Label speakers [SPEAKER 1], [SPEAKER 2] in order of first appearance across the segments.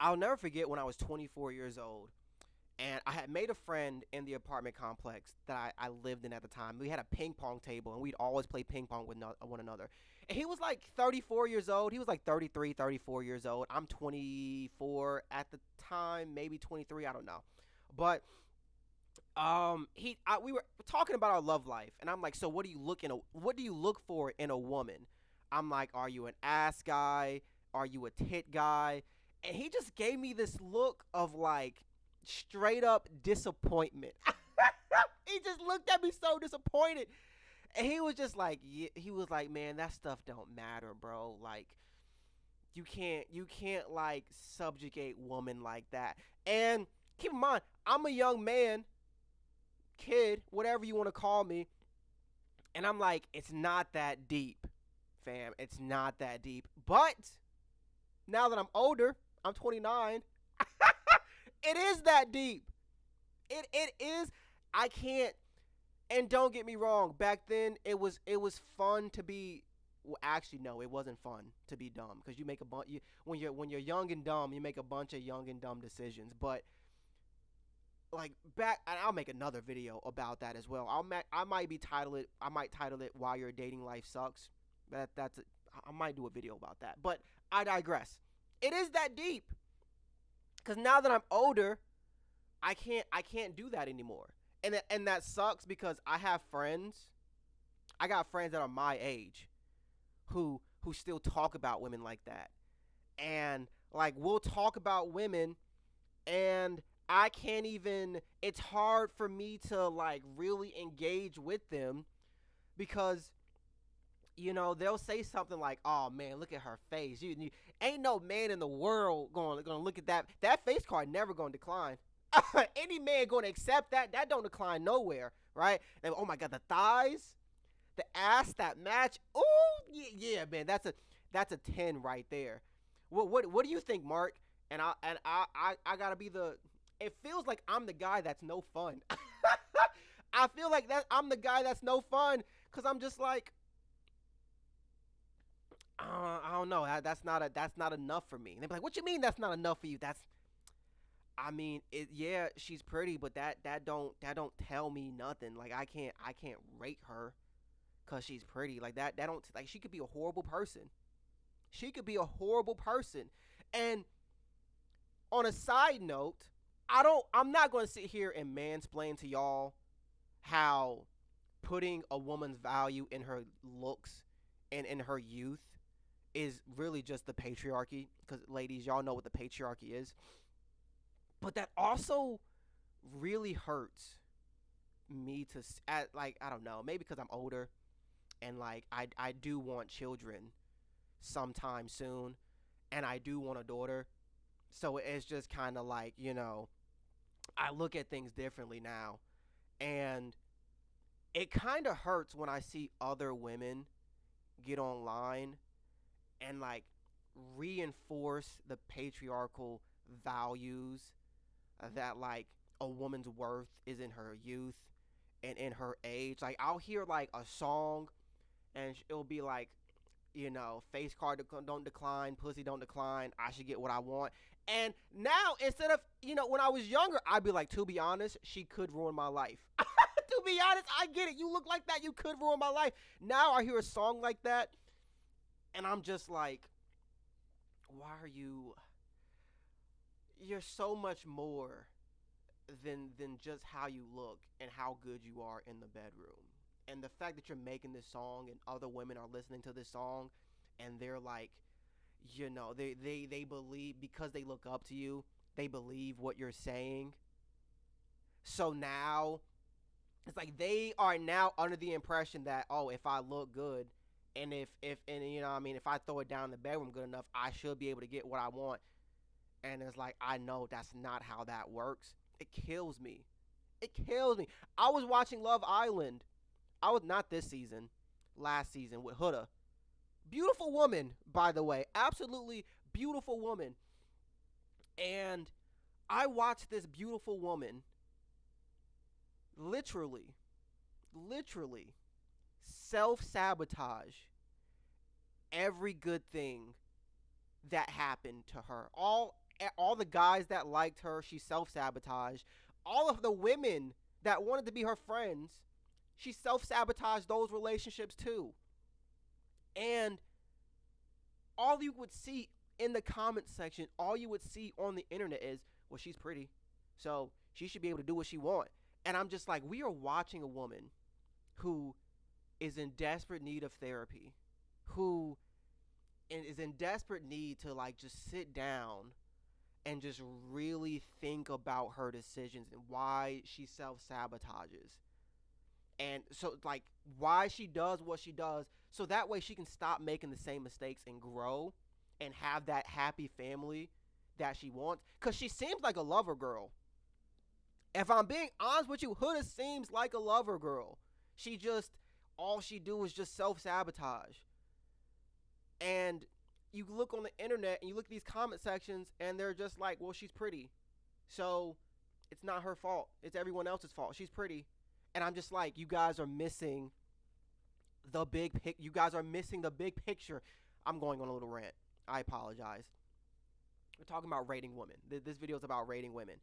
[SPEAKER 1] I'll never forget when I was 24 years old. And I had made a friend in the apartment complex that I lived in at the time. We had a ping pong table, and we'd always play ping pong with one another. And he was like 34 years old. He was like 33, 34 years old. I'm 24 at the time, maybe 23. I don't know. But we were talking about our love life, and I'm like, so what do you look for in a woman? I'm like, are you an ass guy? Are you a tit guy? And he just gave me this look of like straight up disappointment. He just looked at me so disappointed, and he was just like, yeah, he was like, man, that stuff don't matter, bro. Like, you can't like subjugate woman like that. And keep in mind, I'm a young man, kid, whatever you want to call me, and I'm like, it's not that deep, fam. It's not that deep. But now that I'm older, I'm 29. It is that deep. It is. I can't. And don't get me wrong. Back then, it was fun to be. Well, actually, no, it wasn't fun to be dumb because you make a bunch. When you're young and dumb, you make a bunch of young and dumb decisions. But like back, and I'll make another video about that as well. I might be title it. I might title it "Why Your Dating Life Sucks." I might do a video about that. But I digress. It is that deep because now that I'm older, I can't do that anymore. And that sucks because I have friends. I got friends that are my age who still talk about women like that. And like we'll talk about women, and I can't even, it's hard for me to like really engage with them because they'll say something like, "Oh man, look at her face. You ain't no man in the world going to look at that. That face card never going to decline." Any man going to accept that. That don't decline nowhere, right? And, oh my god, the thighs, the ass, that match. Oh yeah, yeah, man, that's a 10 right there. What do you think, Mark? And I gotta be the. It feels like I'm the guy that's no fun. I feel like that I'm the guy that's no fun because I'm just like, I don't know. That's not enough for me. And they're like, "What you mean that's not enough for you?" I mean, yeah, she's pretty, but that don't tell me nothing. Like I can't rate her cuz she's pretty. Like that don't, like, she could be a horrible person. She could be a horrible person. And on a side note, I'm not going to sit here and mansplain to y'all how putting a woman's value in her looks and in her youth is really just the patriarchy, cuz ladies, y'all know what the patriarchy is. But that also really hurts me at, like, I don't know, maybe because I'm older and like I do want children sometime soon, and I do want a daughter. So it's just kind of like, I look at things differently now, and it kind of hurts when I see other women get online and like reinforce the patriarchal values that like a woman's worth is in her youth and in her age. Like I'll hear like a song and it'll be like, face card don't decline, pussy don't decline, I should get what I want. And now instead of, when I was younger, I'd be like, to be honest, she could ruin my life. To be honest, I get it. You look like that, you could ruin my life. Now I hear a song like that and I'm just like, why are you, you're so much more than just how you look and how good you are in the bedroom. And the fact that you're making this song and other women are listening to this song and they're like, they believe, because they look up to you, they believe what you're saying. So now it's like they are now under the impression that, oh, if I look good and if and you know what I mean, if I throw it down in the bedroom good enough, I should be able to get what I want. And it's like, I know that's not how that works. It kills me. It kills me. I was watching Love Island. I was not this season, last season with Huda. Beautiful woman, by the way. Absolutely beautiful woman. And I watched this beautiful woman literally, literally self sabotage every good thing that happened to her. all the guys that liked her, she self sabotaged. All of the women that wanted to be her friends, she self sabotaged those relationships too. And all you would see in the comment section, all you would see on the internet is, well, she's pretty, so she should be able to do what she wants. And I'm just like, we are watching a woman who is in desperate need of therapy, who is in desperate need to like just sit down and just really think about her decisions and why she self sabotages. And so, like, why she does what she does, so that way she can stop making the same mistakes and grow and have that happy family that she wants. Because she seems like a lover girl. If I'm being honest with you, Huda seems like a lover girl. She just, all she do is just self sabotage. And you look on the internet and you look at these comment sections and they're just like, well, she's pretty. So it's not her fault. It's everyone else's fault. She's pretty. And I'm just like, you guys are missing the big pic. You guys are missing the big picture. I'm going on a little rant. I apologize. We're talking about rating women. This video is about rating women.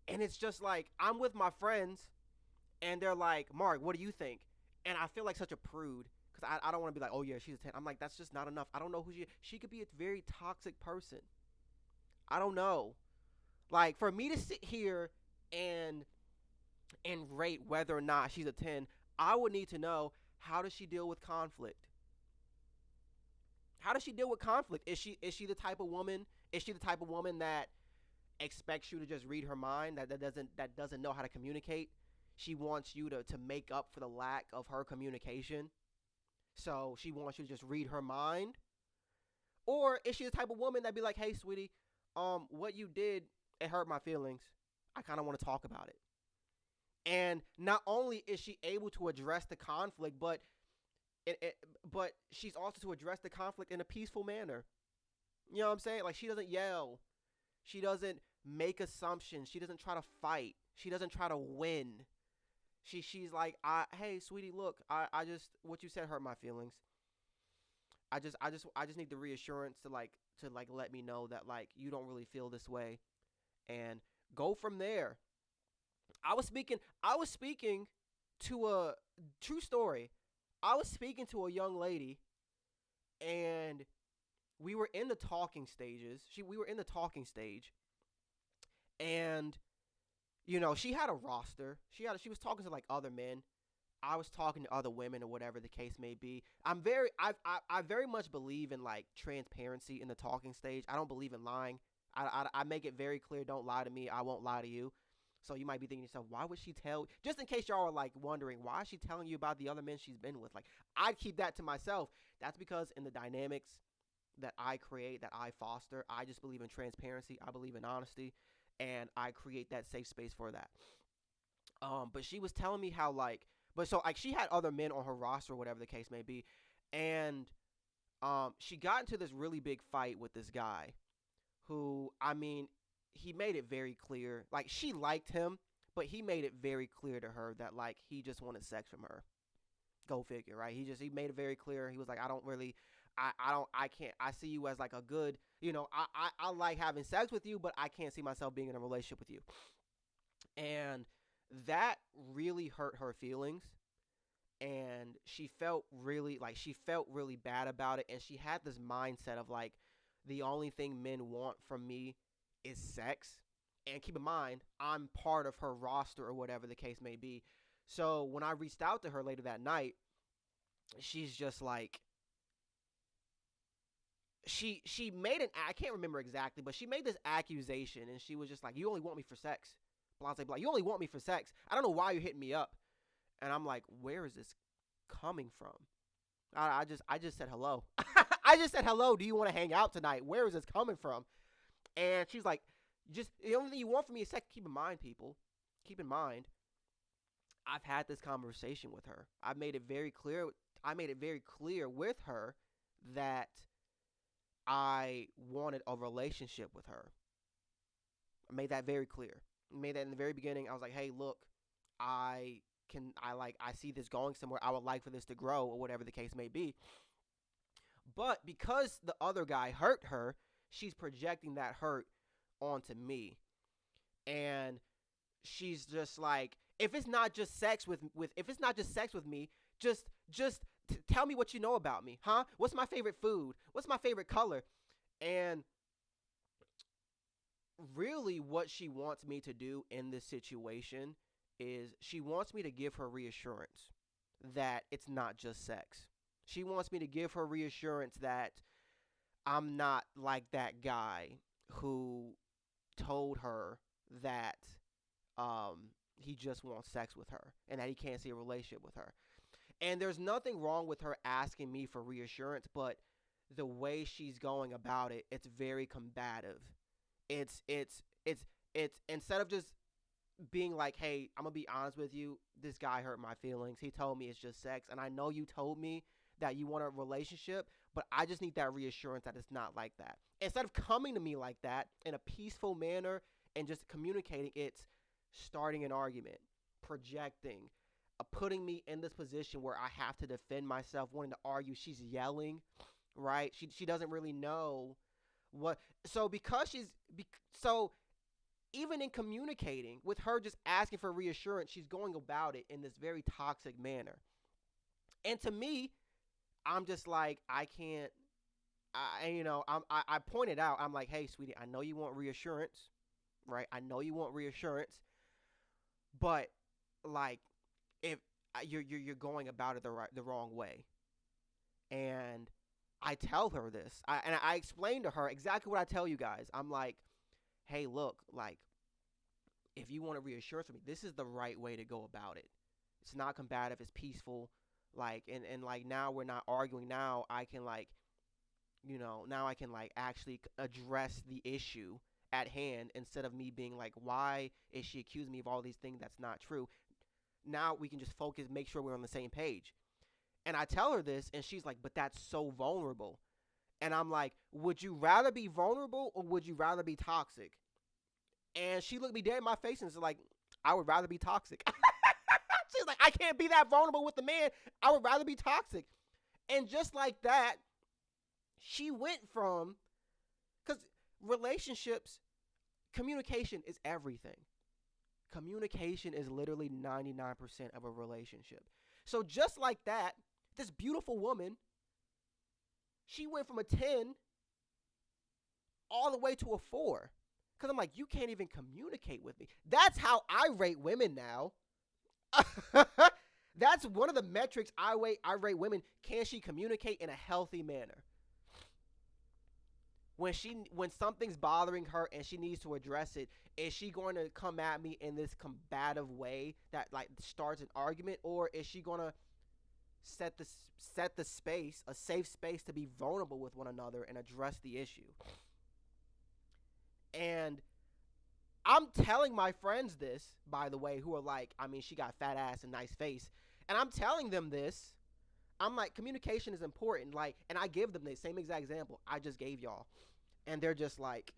[SPEAKER 1] And it's just like, I'm with my friends and they're like, Mark, what do you think? And I feel like such a prude because I don't want to be like, oh yeah, she's a 10. I'm like, that's just not enough. I don't know who she could be a very toxic person. I don't know. Like, for me to sit here and rate whether or not she's a 10, I would need to know, how does she deal with conflict? How does she deal with conflict? Is she the type of woman? Is she the type of woman that expects you to just read her mind, that doesn't know how to communicate? She wants you to make up for the lack of her communication. So she wants you to just read her mind? Or is she the type of woman that be like, hey, sweetie, what you did, it hurt my feelings. I kind of want to talk about it. And not only is she able to address the conflict, but but she's also to address the conflict in a peaceful manner. You know what I'm saying? Like, she doesn't yell. She doesn't make assumptions. She doesn't try to fight. She doesn't try to win. She's like, hey, sweetie, look, I just, what you said hurt my feelings. I just need the reassurance to let me know that, like, you don't really feel this way, and go from there. I was speaking to a true story. I was speaking to a young lady, and we were in the talking stages. We were in the talking stage, and she had a roster. She was talking to like other men. I was talking to other women or whatever the case may be. I very much believe in like transparency in the talking stage. I don't believe in lying. I make it very clear, don't lie to me. I won't lie to you. So you might be thinking to yourself, why would she tell? Just in case y'all are like wondering, why is she telling you about the other men she's been with? Like, I'd keep that to myself. That's because in the dynamics that I create, that I foster, I just believe in transparency. I believe in honesty, and I create that safe space for that. But she was telling me how she had other men on her roster or whatever the case may be, and she got into this really big fight with this guy, who, I mean, he made it very clear, like, she liked him, but he made it very clear to her that, like, he just wanted sex from her. Go figure, right? He made it very clear. He was like, I can't, I see you as like a good, I like having sex with you, but I can't see myself being in a relationship with you. And that really hurt her feelings. And she felt really bad about it. And she had this mindset of like, the only thing men want from me is sex. And keep in mind, I'm part of her roster or whatever the case may be. So when I reached out to her later that night, she's just like, she made I can't remember exactly, but she made this accusation, and she was just like, you only want me for sex. Blah, blah, blah. You only want me for sex. I don't know why you're hitting me up. And I'm like, where is this coming from? I just said hello. I just said hello. Do you want to hang out tonight? Where is this coming from? And she's like, just the only thing you want from me is sex. Keep in mind, people. Keep in mind, I've had this conversation with her. I made it very clear with her that I wanted a relationship with her. I made that very clear. I made that in the very beginning. I was like, hey, look, I see this going somewhere. I would like for this to grow or whatever the case may be. But because the other guy hurt her, she's projecting that hurt onto me. And she's just like, if it's not just sex with if it's not just sex with me, just tell me what you know about me, huh? What's my favorite food? What's my favorite color? And really, what she wants me to do in this situation is she wants me to give her reassurance that it's not just sex. She wants me to give her reassurance that I'm not like that guy who told her that he just wants sex with her and that he can't see a relationship with her. And there's nothing wrong with her asking me for reassurance, but the way she's going about it, it's very combative. It's instead of just being like, "Hey, I'm gonna be honest with you. This guy hurt my feelings. He told me it's just sex, and I know you told me that you want a relationship, but I just need that reassurance that it's not like that." Instead of coming to me like that in a peaceful manner and just communicating, it's starting an argument, projecting, putting me in this position where I have to defend myself, wanting to argue. She's yelling, right? She doesn't really know what. So because so even in communicating with her, just asking for reassurance, she's going about it in this very toxic manner. And to me, I'm just like, I can't. I pointed out. I'm like, hey, sweetie, I know you want reassurance, right? I know you want reassurance, but like, if you're going about it the wrong way, and I tell her this, I explain to her exactly what I tell you guys. I'm like, hey, look, like, if you want a reassurance from me, this is the right way to go about it. It's not combative. It's peaceful. Like, and like, now we're not arguing. Now I can like, now I can like actually address the issue at hand instead of me being like, why is she accusing me of all these things that's not true? Now we can just focus, make sure we're on the same page. And I tell her this, and she's like, but that's so vulnerable. And I'm like, would you rather be vulnerable or would you rather be toxic? And she looked me dead in my face and was like, I would rather be toxic. She's like, I can't be that vulnerable with the man. I would rather be toxic. And just like that, she went from, because relationships, communication is everything. Communication is literally 99% of a relationship. So just like that, this beautiful woman, she went from a 10 all the way to a 4. Because I'm like, you can't even communicate with me. That's how I rate women now. That's one of the metrics I rate women. Can she communicate in a healthy manner? When something's bothering her and she needs to address it, is she going to come at me in this combative way that like starts an argument, or is she going to set the space, a safe space to be vulnerable with one another and address the issue? And I'm telling my friends this, by the way, who are like, I mean, she got fat ass and nice face. And I'm telling them this. I'm like, communication is important. Like, and I give them the same exact example I just gave y'all. And they're just like,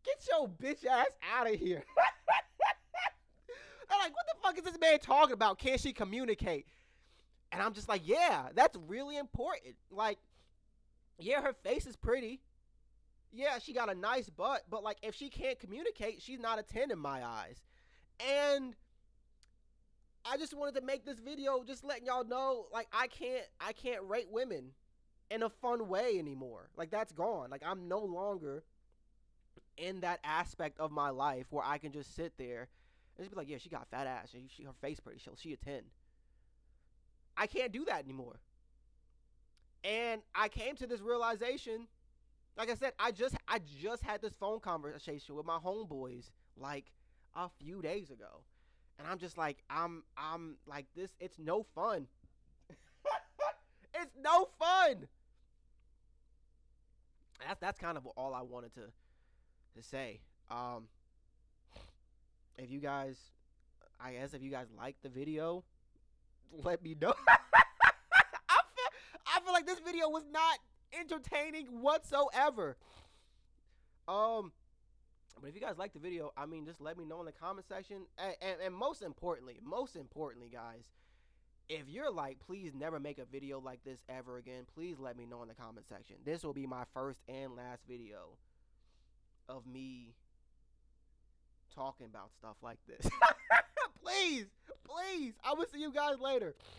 [SPEAKER 1] get your bitch ass out of here. They're like, what the fuck is this man talking about? Can she communicate? And I'm just like, yeah, that's really important. Like, yeah, her face is pretty. Yeah, she got a nice butt, but like, if she can't communicate, she's not a 10 in my eyes. And I just wanted to make this video just letting y'all know, like, I can't rate women in a fun way anymore. Like, that's gone. Like, I'm no longer in that aspect of my life where I can just sit there and just be like, yeah, she got fat ass, and her face pretty, she a 10. I can't do that anymore. And I came to this realization. Like I said, I just had this phone conversation with my homeboys like a few days ago. And I'm just like, I'm like, this, it's no fun. It's no fun. That's kind of all I wanted to say. If you guys like the video, let me know. I feel like this video was not entertaining whatsoever. But if you guys like the video, I mean, just let me know in the comment section. And most importantly, guys, if you're like, please never make a video like this ever again, please let me know in the comment section. This will be my first and last video of me talking about stuff like this. Please, please. I will see you guys later.